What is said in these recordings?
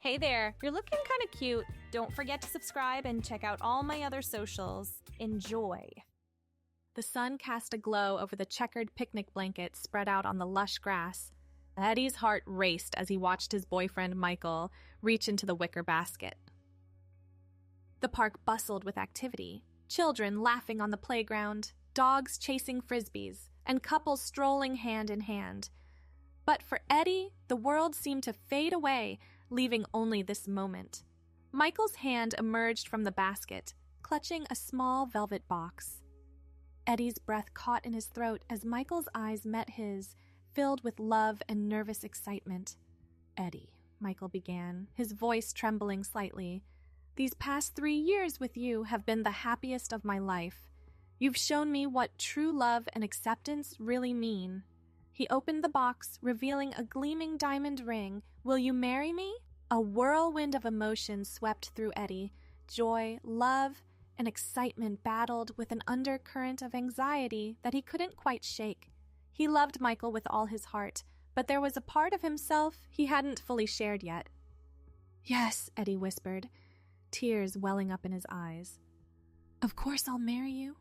Hey there, you're looking kind of cute. Don't forget to subscribe and check out all my other socials. Enjoy. The sun cast a glow over the checkered picnic blanket spread out on the lush grass. Eddie's heart raced as he watched his boyfriend, Michael, reach into the wicker basket. The park bustled with activity. Children laughing on the playground, dogs chasing frisbees, and couples strolling hand in hand. But for Eddie, the world seemed to fade away, leaving only this moment. Michael's hand emerged from the basket, clutching a small velvet box. Eddie's breath caught in his throat as Michael's eyes met his, filled with love and nervous excitement. "Eddie," Michael began, his voice trembling slightly, "these past 3 years with you have been the happiest of my life. You've shown me what true love and acceptance really mean." He opened the box, revealing a gleaming diamond ring. "Will you marry me?" A whirlwind of emotion swept through Eddie. Joy, love, and excitement battled with an undercurrent of anxiety that he couldn't quite shake. He loved Michael with all his heart, but there was a part of himself he hadn't fully shared yet. "Yes," Eddie whispered, tears welling up in his eyes. "Of course I'll marry you."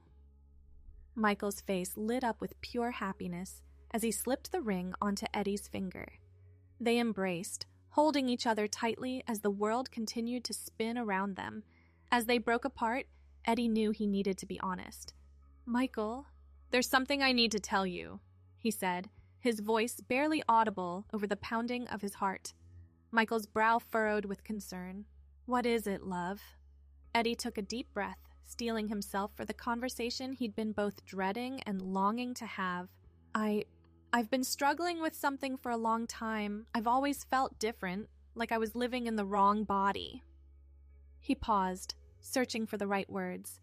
Michael's face lit up with pure happiness as he slipped the ring onto Eddie's finger. They embraced, holding each other tightly as the world continued to spin around them. As they broke apart, Eddie knew he needed to be honest. "Michael, there's something I need to tell you," he said, his voice barely audible over the pounding of his heart. Michael's brow furrowed with concern. "What is it, love?" Eddie took a deep breath, steeling himself for the conversation he'd been both dreading and longing to have. I've been struggling with something for a long time. I've always felt different, like I was living in the wrong body." He paused, searching for the right words.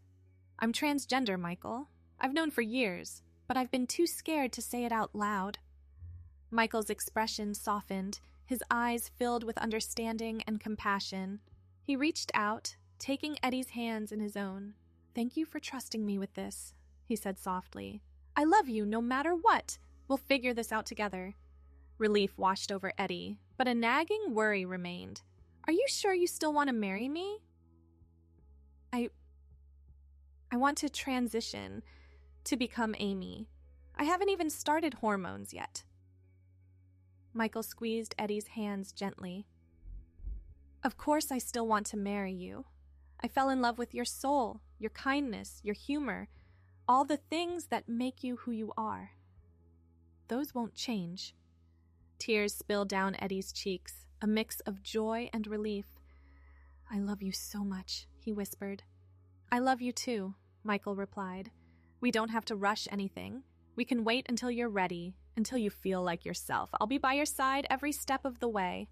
"I'm transgender, Michael. I've known for years, but I've been too scared to say it out loud." Michael's expression softened, his eyes filled with understanding and compassion. He reached out, taking Eddie's hands in his own. "Thank you for trusting me with this," he said softly. "I love you no matter what. We'll figure this out together." Relief washed over Eddie, but a nagging worry remained. "Are you sure you still want to marry me?" I want to transition, to become Amy. I haven't even started hormones yet." Michael squeezed Eddie's hands gently. "Of course I still want to marry you. I fell in love with your soul, your kindness, your humor, all the things that make you who you are. Those won't change." Tears spilled down Eddie's cheeks, a mix of joy and relief. "I love you so much," he whispered. "I love you too," Michael replied. "We don't have to rush anything. We can wait until you're ready, until you feel like yourself. I'll be by your side every step of the way."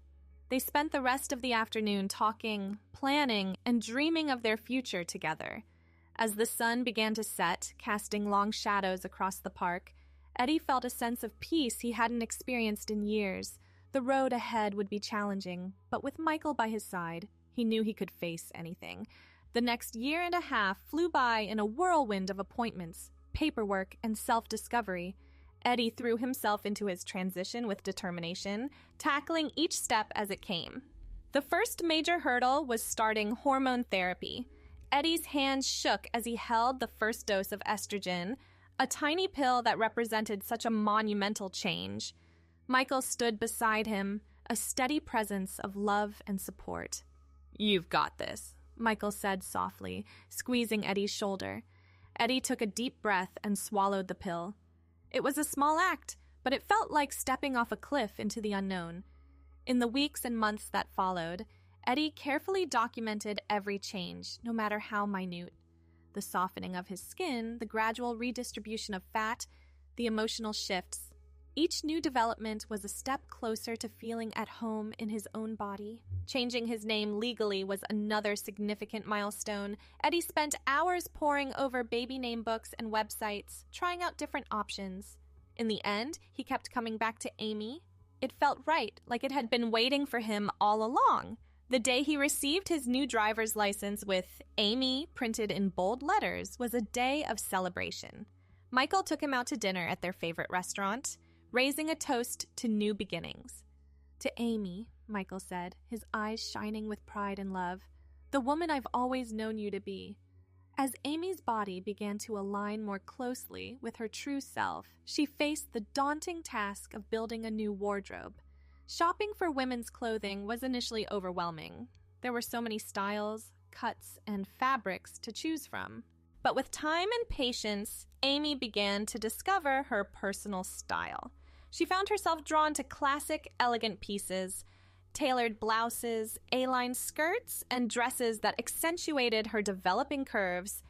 They spent the rest of the afternoon talking, planning, and dreaming of their future together. As the sun began to set, casting long shadows across the park, Eddie felt a sense of peace he hadn't experienced in years. The road ahead would be challenging, but with Michael by his side, he knew he could face anything. The next year and a half flew by in a whirlwind of appointments, paperwork, and self-discovery. Eddie threw himself into his transition with determination, tackling each step as it came. The first major hurdle was starting hormone therapy. Eddie's hands shook as he held the first dose of estrogen, a tiny pill that represented such a monumental change. Michael stood beside him, a steady presence of love and support. "You've got this," Michael said softly, squeezing Eddie's shoulder. Eddie took a deep breath and swallowed the pill. It was a small act, but it felt like stepping off a cliff into the unknown. In the weeks and months that followed, Eddie carefully documented every change, no matter how minute. The softening of his skin, the gradual redistribution of fat, the emotional shifts. Each new development was a step closer to feeling at home in his own body. Changing his name legally was another significant milestone. Eddie spent hours poring over baby name books and websites, trying out different options. In the end, he kept coming back to Amy. It felt right, like it had been waiting for him all along. The day he received his new driver's license with Amy printed in bold letters was a day of celebration. Michael took him out to dinner at their favorite restaurant, raising a toast to new beginnings. "To Amy," Michael said, his eyes shining with pride and love. "The woman I've always known you to be." As Amy's body began to align more closely with her true self, she faced the daunting task of building a new wardrobe. Shopping for women's clothing was initially overwhelming. There were so many styles, cuts, and fabrics to choose from. But with time and patience, Amy began to discover her personal style. She found herself drawn to classic, elegant pieces, tailored blouses, A-line skirts, and dresses that accentuated her developing curves.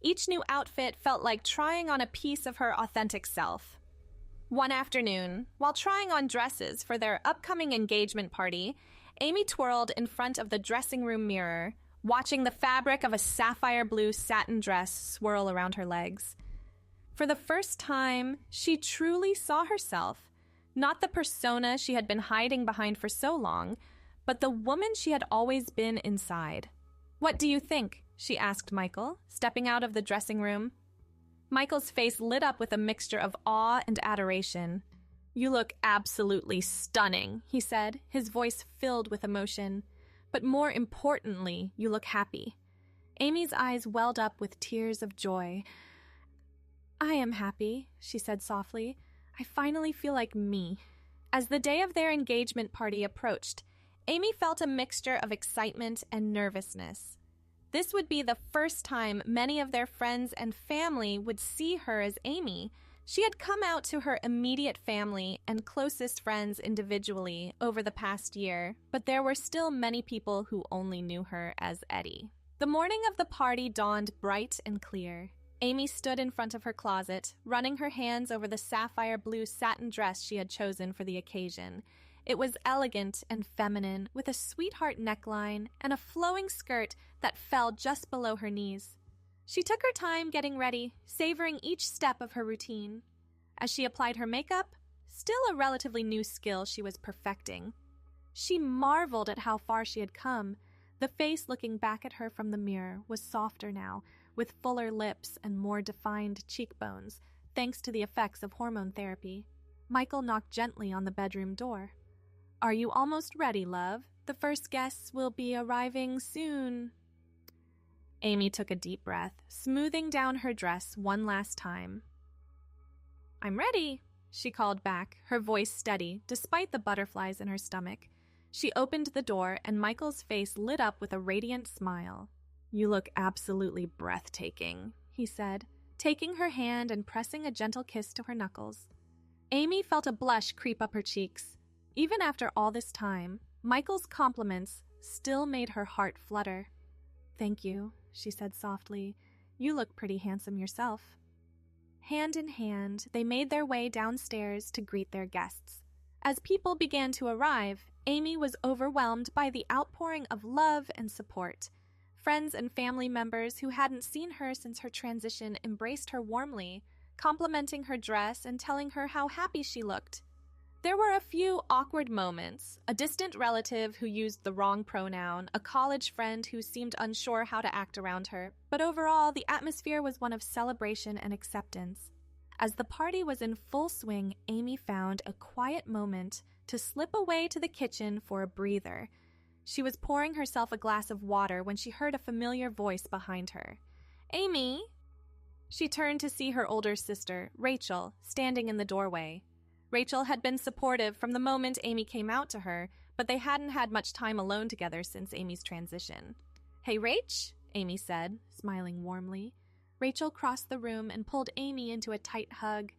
Each new outfit felt like trying on a piece of her authentic self. One afternoon, while trying on dresses for their upcoming engagement party, Amy twirled in front of the dressing room mirror, watching the fabric of a sapphire blue satin dress swirl around her legs. For the first time, she truly saw herself. Not the persona she had been hiding behind for so long, but the woman she had always been inside. "What do you think?" she asked Michael, stepping out of the dressing room. Michael's face lit up with a mixture of awe and adoration. "You look absolutely stunning," he said, his voice filled with emotion. "But more importantly, you look happy." Amy's eyes welled up with tears of joy. "I am happy," she said softly. "I finally feel like me." As the day of their engagement party approached, Amy felt a mixture of excitement and nervousness. This would be the first time many of their friends and family would see her as Amy. She had come out to her immediate family and closest friends individually over the past year, but there were still many people who only knew her as Eddie. The morning of the party dawned bright and clear. Amy stood in front of her closet, running her hands over the sapphire blue satin dress she had chosen for the occasion. It was elegant and feminine, with a sweetheart neckline and a flowing skirt that fell just below her knees. She took her time getting ready, savoring each step of her routine. As she applied her makeup, still a relatively new skill she was perfecting, she marveled at how far she had come. The face looking back at her from the mirror was softer now, with fuller lips and more defined cheekbones, thanks to the effects of hormone therapy. Michael knocked gently on the bedroom door. "Are you almost ready, love? The first guests will be arriving soon." Amy took a deep breath, smoothing down her dress one last time. "I'm ready," she called back, her voice steady, despite the butterflies in her stomach. She opened the door, and Michael's face lit up with a radiant smile. "You look absolutely breathtaking," he said, taking her hand and pressing a gentle kiss to her knuckles. Amy felt a blush creep up her cheeks. Even after all this time, Michael's compliments still made her heart flutter. "Thank you," she said softly. "You look pretty handsome yourself." Hand in hand, they made their way downstairs to greet their guests. As people began to arrive, Amy was overwhelmed by the outpouring of love and support. Friends and family members who hadn't seen her since her transition embraced her warmly, complimenting her dress and telling her how happy she looked. There were a few awkward moments: a distant relative who used the wrong pronoun, a college friend who seemed unsure how to act around her, but overall, the atmosphere was one of celebration and acceptance. As the party was in full swing, Amy found a quiet moment to slip away to the kitchen for a breather. She was pouring herself a glass of water when she heard a familiar voice behind her. "Amy?" She turned to see her older sister, Rachel, standing in the doorway. Rachel had been supportive from the moment Amy came out to her, but they hadn't had much time alone together since Amy's transition. "Hey, Rach," Amy said, smiling warmly. Rachel crossed the room and pulled Amy into a tight hug.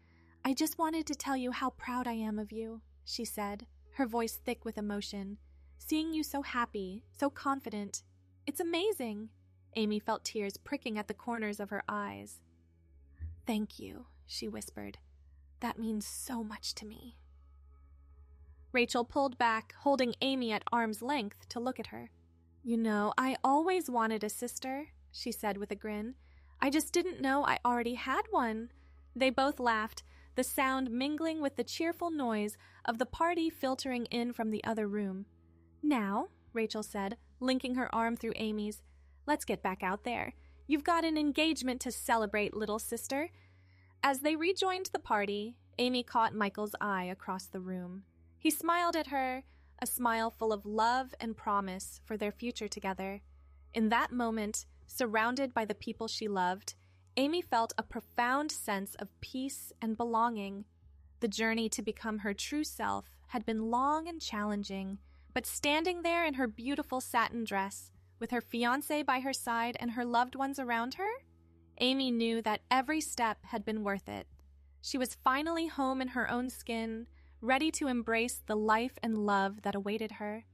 "I just wanted to tell you how proud I am of you," she said, her voice thick with emotion. "Seeing you so happy, so confident. It's amazing." Amy felt tears pricking at the corners of her eyes. "Thank you," she whispered. "That means so much to me." Rachel pulled back, holding Amy at arm's length to look at her. "You know, I always wanted a sister," she said with a grin. "I just didn't know I already had one." They both laughed, the sound mingling with the cheerful noise of the party filtering in from the other room. "Now," Rachel said, linking her arm through Amy's, "let's get back out there. You've got an engagement to celebrate, little sister." As they rejoined the party, Amy caught Michael's eye across the room. He smiled at her, a smile full of love and promise for their future together. In that moment, surrounded by the people she loved, Amy felt a profound sense of peace and belonging. The journey to become her true self had been long and challenging, but standing there in her beautiful satin dress, with her fiancé by her side and her loved ones around her, Amy knew that every step had been worth it. She was finally home in her own skin, ready to embrace the life and love that awaited her.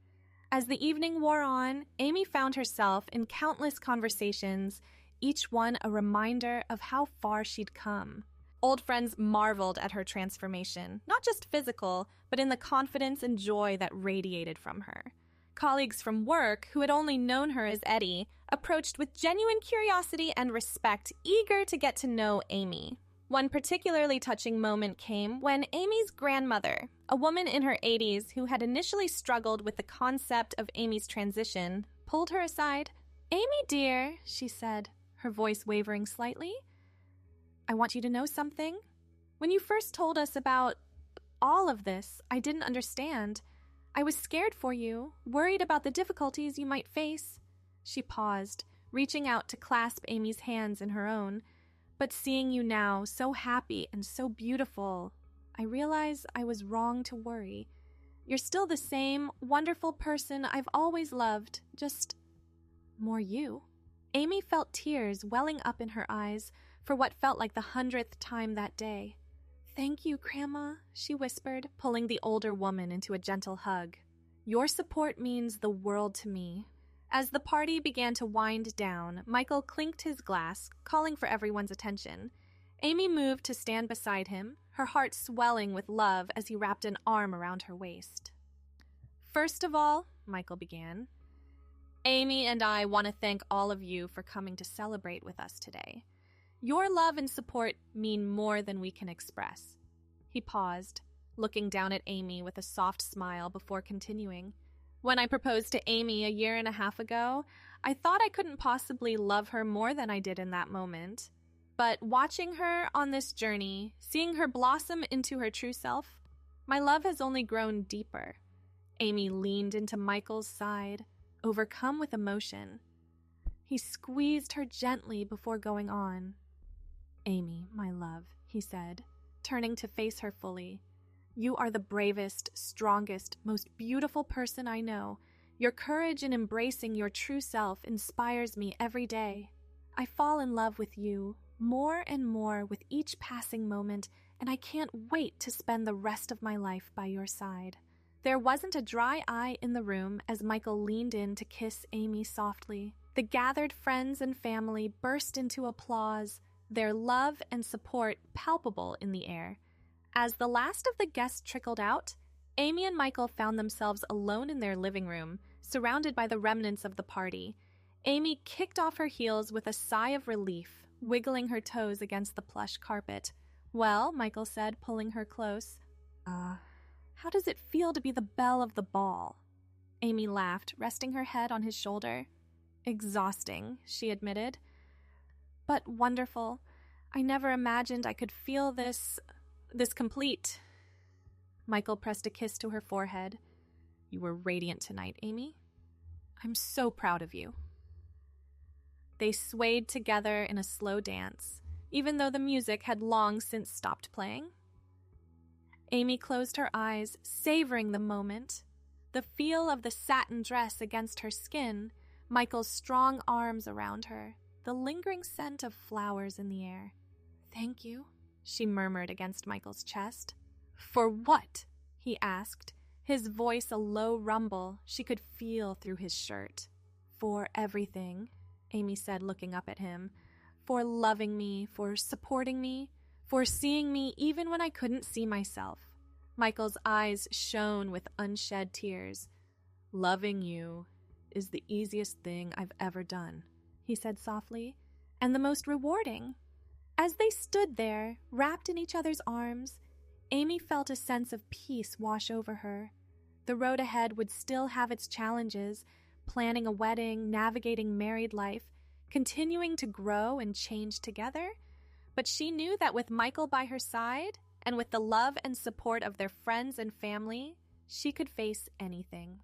As the evening wore on, Amy found herself in countless conversations, each one a reminder of how far she'd come. Old friends marveled at her transformation, not just physical, but in the confidence and joy that radiated from her. Colleagues from work, who had only known her as Eddie, approached with genuine curiosity and respect, eager to get to know Amy. One particularly touching moment came when Amy's grandmother, a woman in her 80s who had initially struggled with the concept of Amy's transition, pulled her aside. "Amy, dear," she said, her voice wavering slightly, "I want you to know something. When you first told us about all of this, I didn't understand. I was scared for you, worried about the difficulties you might face." She paused, reaching out to clasp Amy's hands in her own. "But seeing you now, so happy and so beautiful, I realize I was wrong to worry. You're still the same wonderful person I've always loved, just more you." Amy felt tears welling up in her eyes for what felt like the 100th time that day. "Thank you, Grandma," she whispered, pulling the older woman into a gentle hug. "Your support means the world to me." As the party began to wind down, Michael clinked his glass, calling for everyone's attention. Amy moved to stand beside him, her heart swelling with love as he wrapped an arm around her waist. "First of all," Michael began, "Amy and I want to thank all of you for coming to celebrate with us today. Your love and support mean more than we can express." He paused, looking down at Amy with a soft smile before continuing. "When I proposed to Amy a year and a half ago, I thought I couldn't possibly love her more than I did in that moment. But watching her on this journey, seeing her blossom into her true self, my love has only grown deeper." Amy leaned into Michael's side, overcome with emotion. He squeezed her gently before going on. "Amy, my love," he said, turning to face her fully. "You are the bravest, strongest, most beautiful person I know. Your courage in embracing your true self inspires me every day. I fall in love with you more and more with each passing moment, and I can't wait to spend the rest of my life by your side." There wasn't a dry eye in the room as Michael leaned in to kiss Amy softly. The gathered friends and family burst into applause, their love and support palpable in the air. As the last of the guests trickled out, Amy and Michael found themselves alone in their living room, surrounded by the remnants of the party. Amy kicked off her heels with a sigh of relief, wiggling her toes against the plush carpet. "Well," Michael said, pulling her close, how does it feel to be the belle of the ball?" Amy laughed, resting her head on his shoulder. "Exhausting," she admitted. "But wonderful. I never imagined I could feel this complete." Michael pressed a kiss to her forehead. "You were radiant tonight, Amy. I'm so proud of you." They swayed together in a slow dance, even though the music had long since stopped playing. Amy closed her eyes, savoring the moment. The feel of the satin dress against her skin, Michael's strong arms around her, the lingering scent of flowers in the air. "Thank you," she murmured against Michael's chest. "For what?" he asked, his voice a low rumble she could feel through his shirt. "For everything," Amy said, looking up at him. "For loving me, for supporting me, for seeing me even when I couldn't see myself." Michael's eyes shone with unshed tears. "Loving you is the easiest thing I've ever done," he said softly, "and the most rewarding." As they stood there, wrapped in each other's arms, Amy felt a sense of peace wash over her. The road ahead would still have its challenges, planning a wedding, navigating married life, continuing to grow and change together, but she knew that with Michael by her side, and with the love and support of their friends and family, She could face anything.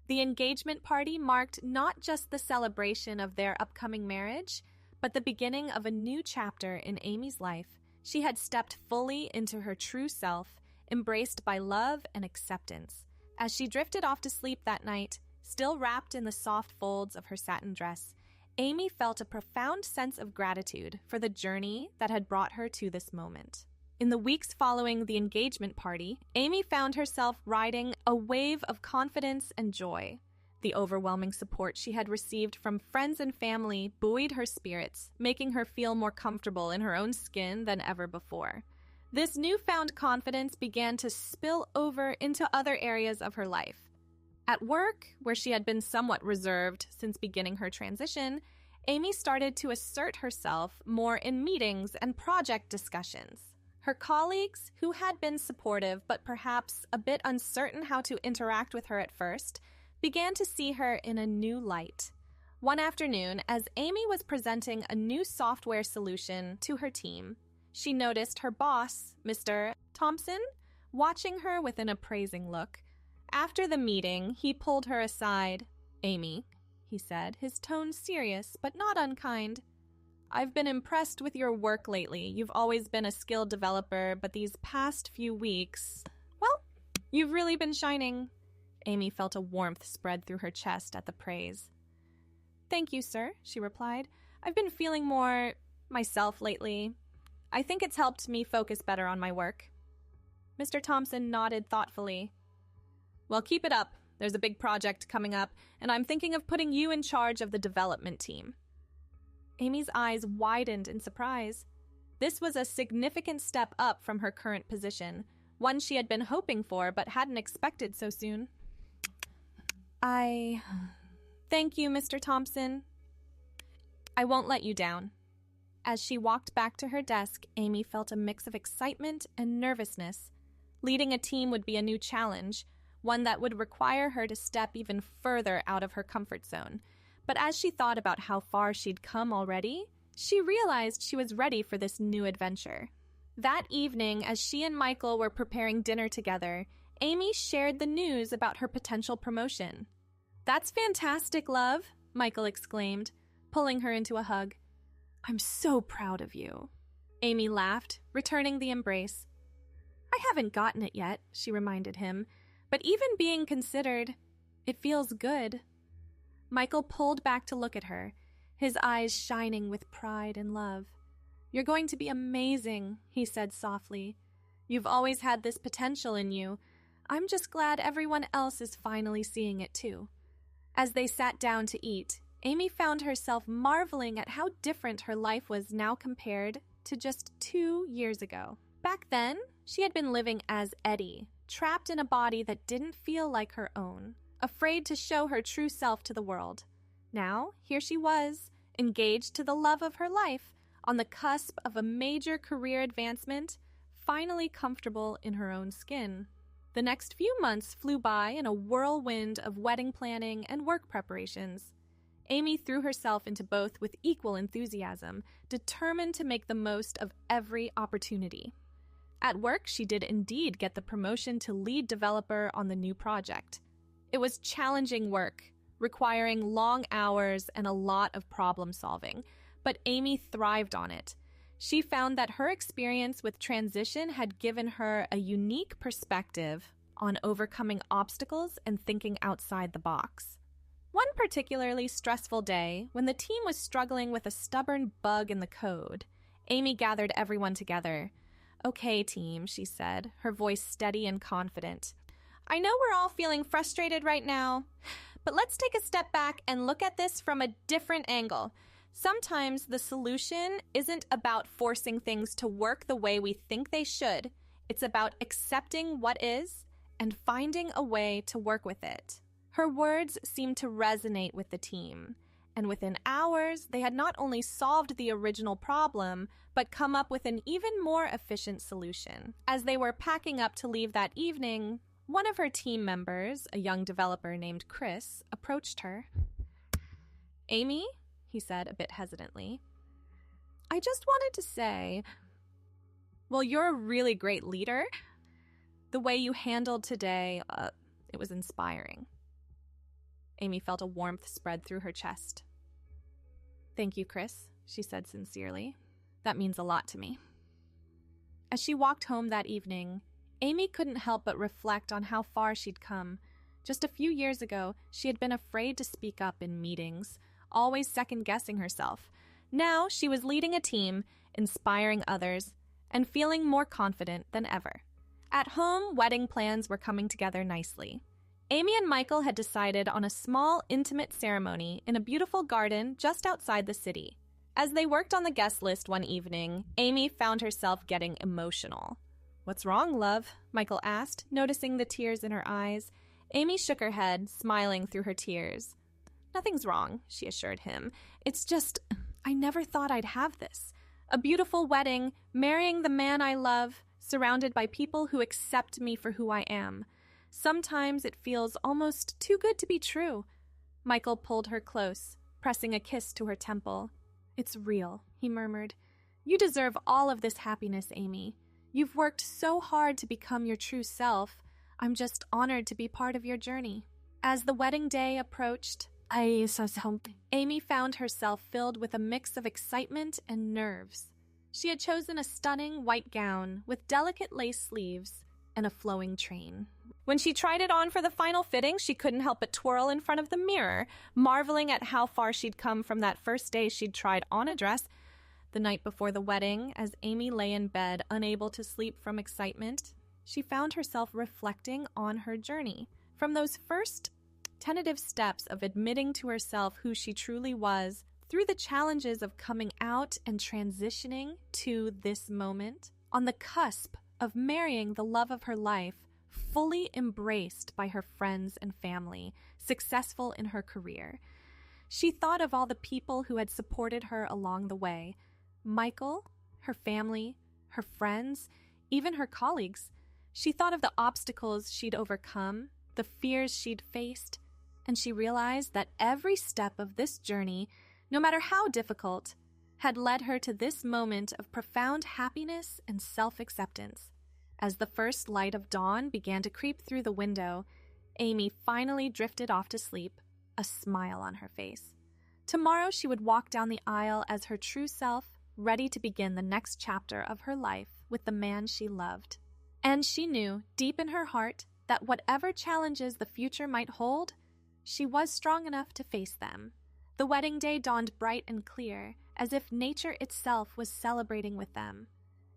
The engagement party marked not just the celebration of their upcoming marriage, but the beginning of a new chapter in Amy's life. She had stepped fully into her true self, embraced by love and acceptance. As she drifted off to sleep that night, still wrapped in the soft folds of her satin dress, Amy felt a profound sense of gratitude for the journey that had brought her to this moment. In the weeks following the engagement party, Amy found herself riding a wave of confidence and joy. The overwhelming support she had received from friends and family buoyed her spirits, making her feel more comfortable in her own skin than ever before. This newfound confidence began to spill over into other areas of her life. At work, where she had been somewhat reserved since beginning her transition, Amy started to assert herself more in meetings and project discussions. Her colleagues, who had been supportive but perhaps a bit uncertain how to interact with her at first, began to see her in a new light. One afternoon, as Amy was presenting a new software solution to her team, she noticed her boss, Mr. Thompson, watching her with an appraising look. After the meeting, he pulled her aside. "Amy," he said, his tone serious but not unkind, "I've been impressed with your work lately. You've always been a skilled developer, but these past few weeks, well, you've really been shining." Amy felt a warmth spread through her chest at the praise. "Thank you, sir," she replied. "I've been feeling more myself lately. I think it's helped me focus better on my work." Mr. Thompson nodded thoughtfully. "Well, keep it up. There's a big project coming up, and I'm thinking of putting you in charge of the development team." Amy's eyes widened in surprise. This was a significant step up from her current position, one she had been hoping for but hadn't expected so soon. Thank you, Mr. Thompson. I won't let you down." As she walked back to her desk, Amy felt a mix of excitement and nervousness. Leading a team would be a new challenge, one that would require her to step even further out of her comfort zone. But as she thought about how far she'd come already, she realized she was ready for this new adventure. That evening, as she and Michael were preparing dinner together, Amy shared the news about her potential promotion. "That's fantastic, love," Michael exclaimed, pulling her into a hug. "I'm so proud of you." Amy laughed, returning the embrace. "I haven't gotten it yet," she reminded him, "but even being considered, it feels good." Michael pulled back to look at her, his eyes shining with pride and love. "You're going to be amazing," he said softly. "You've always had this potential in you. I'm just glad everyone else is finally seeing it too." As they sat down to eat, Amy found herself marveling at how different her life was now compared to just 2 years ago. Back then, she had been living as Eddie, trapped in a body that didn't feel like her own, afraid to show her true self to the world. Now, here she was, engaged to the love of her life, on the cusp of a major career advancement, finally comfortable in her own skin. The next few months flew by in a whirlwind of wedding planning and work preparations. Amy threw herself into both with equal enthusiasm, determined to make the most of every opportunity. At work, she did indeed get the promotion to lead developer on the new project. It was challenging work, requiring long hours and a lot of problem solving, but Amy thrived on it. She found that her experience with transition had given her a unique perspective on overcoming obstacles and thinking outside the box. One particularly stressful day, when the team was struggling with a stubborn bug in the code, Amy gathered everyone together. "Okay, team," she said, her voice steady and confident. "I know we're all feeling frustrated right now, but let's take a step back and look at this from a different angle. Sometimes the solution isn't about forcing things to work the way we think they should. It's about accepting what is and finding a way to work with it." Her words seemed to resonate with the team, and within hours, they had not only solved the original problem, but come up with an even more efficient solution. As they were packing up to leave that evening, one of her team members, a young developer named Chris, approached her. "Amy," he said a bit hesitantly, "I just wanted to say, well, you're a really great leader. The way you handled today, It was inspiring. Amy felt a warmth spread through her chest. "Thank you, Chris," she said sincerely. "That means a lot to me." As she walked home that evening, Amy couldn't help but reflect on how far she'd come. Just a few years ago, she had been afraid to speak up in meetings, always second-guessing herself. Now she was leading a team, inspiring others, and feeling more confident than ever. At home, wedding plans were coming together nicely. Amy and Michael had decided on a small, intimate ceremony in a beautiful garden just outside the city. As they worked on the guest list one evening, Amy found herself getting emotional. "What's wrong, love?" Michael asked, noticing the tears in her eyes. Amy shook her head, smiling through her tears. "Nothing's wrong," she assured him. "It's just, I never thought I'd have this. A beautiful wedding, marrying the man I love, surrounded by people who accept me for who I am. Sometimes it feels almost too good to be true." Michael pulled her close, pressing a kiss to her temple. "It's real," he murmured. "You deserve all of this happiness, Amy. You've worked so hard to become your true self. I'm just honored to be part of your journey." As the wedding day approached, Amy found herself filled with a mix of excitement and nerves. She had chosen a stunning white gown with delicate lace sleeves and a flowing train. When she tried it on for the final fitting, she couldn't help but twirl in front of the mirror, marveling at how far she'd come from that first day she'd tried on a dress. The night before the wedding, as Amy lay in bed, unable to sleep from excitement, she found herself reflecting on her journey. From those first tentative steps of admitting to herself who she truly was, through the challenges of coming out and transitioning to this moment, on the cusp of marrying the love of her life, fully embraced by her friends and family, successful in her career. She thought of all the people who had supported her along the way. Michael, her family, her friends, even her colleagues. She thought of the obstacles she'd overcome, the fears she'd faced, and she realized that every step of this journey, no matter how difficult, had led her to this moment of profound happiness and self-acceptance. As the first light of dawn began to creep through the window, Amy finally drifted off to sleep, a smile on her face. Tomorrow she would walk down the aisle as her true self, ready to begin the next chapter of her life with the man she loved. And she knew, deep in her heart, that whatever challenges the future might hold, she was strong enough to face them. The wedding day dawned bright and clear, as if nature itself was celebrating with them.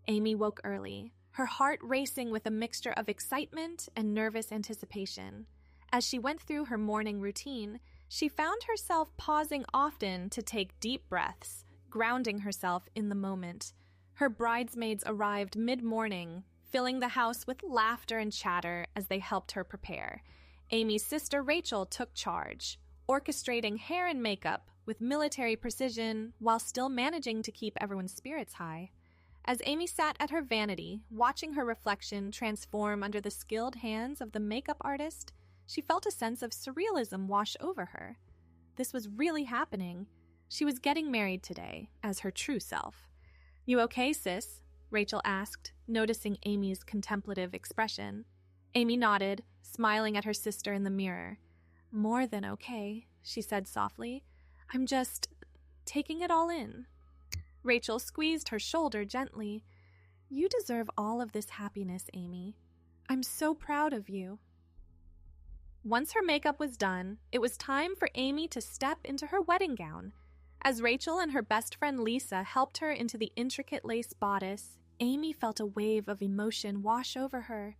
Amy woke early, her heart racing with a mixture of excitement and nervous anticipation. As she went through her morning routine, she found herself pausing often to take deep breaths, grounding herself in the moment. Her bridesmaids arrived mid-morning, filling the house with laughter and chatter as they helped her prepare. Amy's sister Rachel took charge, orchestrating hair and makeup with military precision while still managing to keep everyone's spirits high. As Amy sat at her vanity, watching her reflection transform under the skilled hands of the makeup artist, she felt a sense of surrealism wash over her. This was really happening. She was getting married today, as her true self. "You okay, sis?" Rachel asked, noticing Amy's contemplative expression. Amy nodded, smiling at her sister in the mirror. "More than okay," she said softly. "I'm just taking it all in." Rachel squeezed her shoulder gently. "You deserve all of this happiness, Amy. I'm so proud of you." Once her makeup was done, it was time for Amy to step into her wedding gown. As Rachel and her best friend Lisa helped her into the intricate lace bodice, Amy felt a wave of emotion wash over her.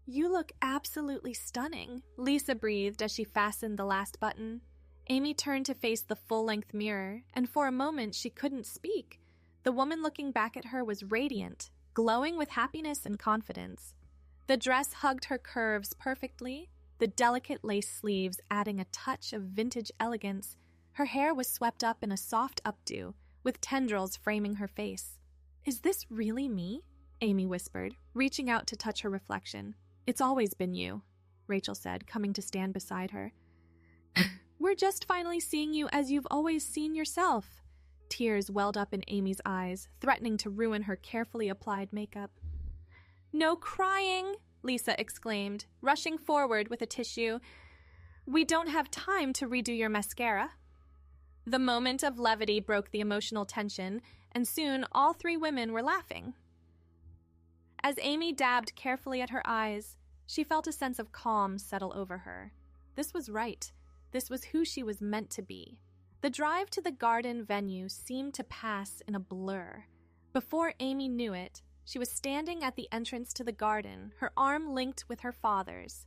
"You look absolutely stunning," Lisa breathed as she fastened the last button. Amy turned to face the full-length mirror, and for a moment she couldn't speak. The woman looking back at her was radiant, glowing with happiness and confidence. The dress hugged her curves perfectly, the delicate lace sleeves adding a touch of vintage elegance. Her hair was swept up in a soft updo, with tendrils framing her face. "Is this really me?" Amy whispered, reaching out to touch her reflection. "It's always been you," Rachel said, coming to stand beside her. "We're just finally seeing you as you've always seen yourself." Tears welled up in Amy's eyes, threatening to ruin her carefully applied makeup. "No crying!" Lisa exclaimed, rushing forward with a tissue. "We don't have time to redo your mascara." The moment of levity broke the emotional tension, and soon all three women were laughing. As Amy dabbed carefully at her eyes, she felt a sense of calm settle over her. This was right. This was who she was meant to be. The drive to the garden venue seemed to pass in a blur. Before Amy knew it, she was standing at the entrance to the garden, her arm linked with her father's.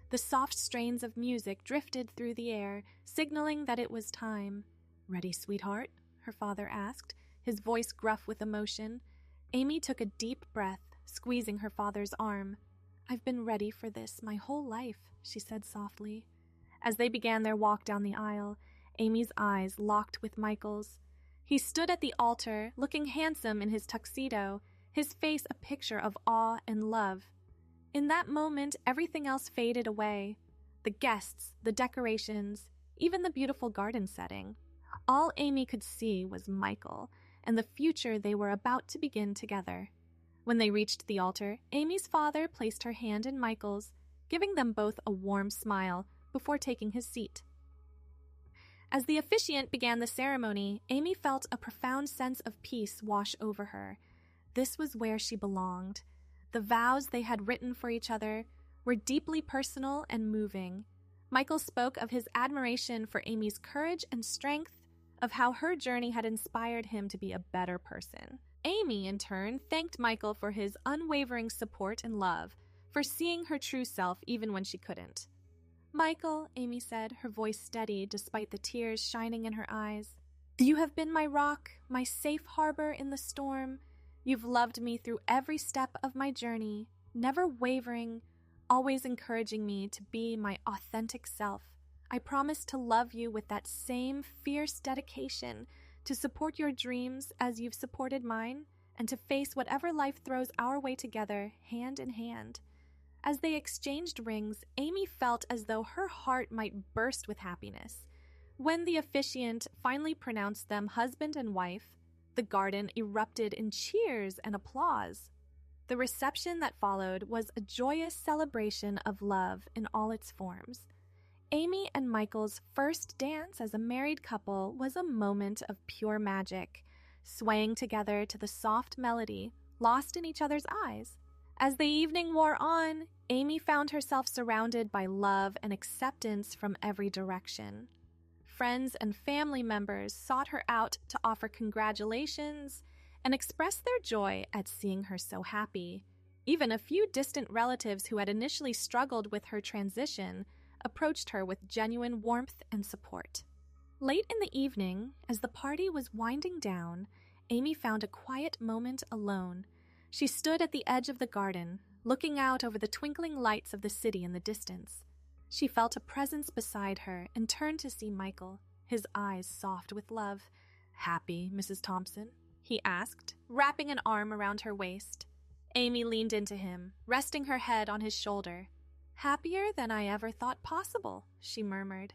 The soft strains of music drifted through the air, signaling that it was time. "Ready, sweetheart?" her father asked, his voice gruff with emotion. Amy took a deep breath, squeezing her father's arm. "I've been ready for this my whole life," she said softly. As they began their walk down the aisle, Amy's eyes locked with Michael's. He stood at the altar, looking handsome in his tuxedo, his face a picture of awe and love. In that moment, everything else faded away. The guests, the decorations, even the beautiful garden setting. All Amy could see was Michael and the future they were about to begin together. When they reached the altar, Amy's father placed her hand in Michael's, giving them both a warm smile before taking his seat. As the officiant began the ceremony, Amy felt a profound sense of peace wash over her. This was where she belonged. The vows they had written for each other were deeply personal and moving. Michael spoke of his admiration for Amy's courage and strength, of how her journey had inspired him to be a better person. Amy, in turn, thanked Michael for his unwavering support and love, for seeing her true self even when she couldn't. "Michael," Amy said, her voice steady despite the tears shining in her eyes, "you have been my rock, my safe harbor in the storm. You've loved me through every step of my journey, never wavering, always encouraging me to be my authentic self. I promise to love you with that same fierce dedication, to support your dreams as you've supported mine, and to face whatever life throws our way together, hand in hand." As they exchanged rings, Amy felt as though her heart might burst with happiness. When the officiant finally pronounced them husband and wife, the garden erupted in cheers and applause. The reception that followed was a joyous celebration of love in all its forms. Amy and Michael's first dance as a married couple was a moment of pure magic, swaying together to the soft melody, lost in each other's eyes. As the evening wore on, Amy found herself surrounded by love and acceptance from every direction. Friends and family members sought her out to offer congratulations and express their joy at seeing her so happy. Even a few distant relatives who had initially struggled with her transition approached her with genuine warmth and support. Late in the evening, as the party was winding down, Amy found a quiet moment alone. She stood at the edge of the garden, looking out over the twinkling lights of the city in the distance. She felt a presence beside her and turned to see Michael, his eyes soft with love. "Happy, Mrs. Thompson?" he asked, wrapping an arm around her waist. Amy leaned into him, resting her head on his shoulder. "Happier than I ever thought possible," she murmured.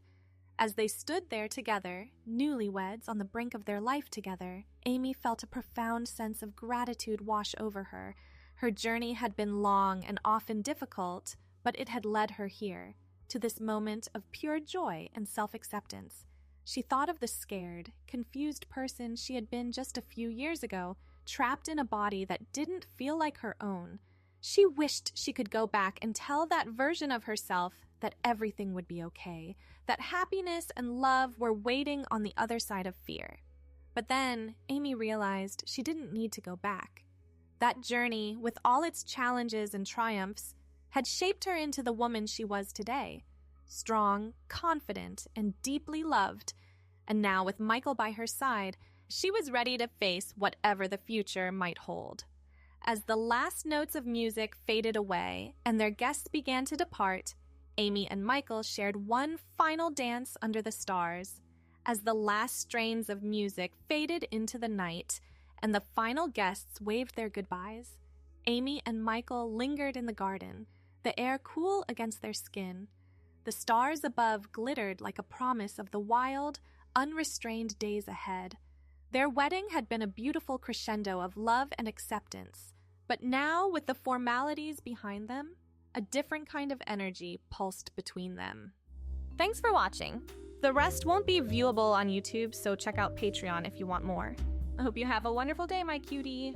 As they stood there together, newlyweds on the brink of their life together, Amy felt a profound sense of gratitude wash over her. Her journey had been long and often difficult, but it had led her here, to this moment of pure joy and self-acceptance. She thought of the scared, confused person she had been just a few years ago, trapped in a body that didn't feel like her own. She wished she could go back and tell that version of herself that everything would be okay, that happiness and love were waiting on the other side of fear. But then, Amy realized she didn't need to go back. That journey, with all its challenges and triumphs, had shaped her into the woman she was today. Strong, confident, and deeply loved. And now, with Michael by her side, she was ready to face whatever the future might hold. As the last notes of music faded away and their guests began to depart, Amy and Michael shared one final dance under the stars. As the last strains of music faded into the night and the final guests waved their goodbyes, Amy and Michael lingered in the garden, the air cool against their skin. The stars above glittered like a promise of the wild, unrestrained days ahead. Their wedding had been a beautiful crescendo of love and acceptance, but now, with the formalities behind them, A different kind of energy pulsed between them. Thanks for watching. The rest won't be viewable on YouTube, so check out Patreon if you want more. I hope you have a wonderful day, my cutie.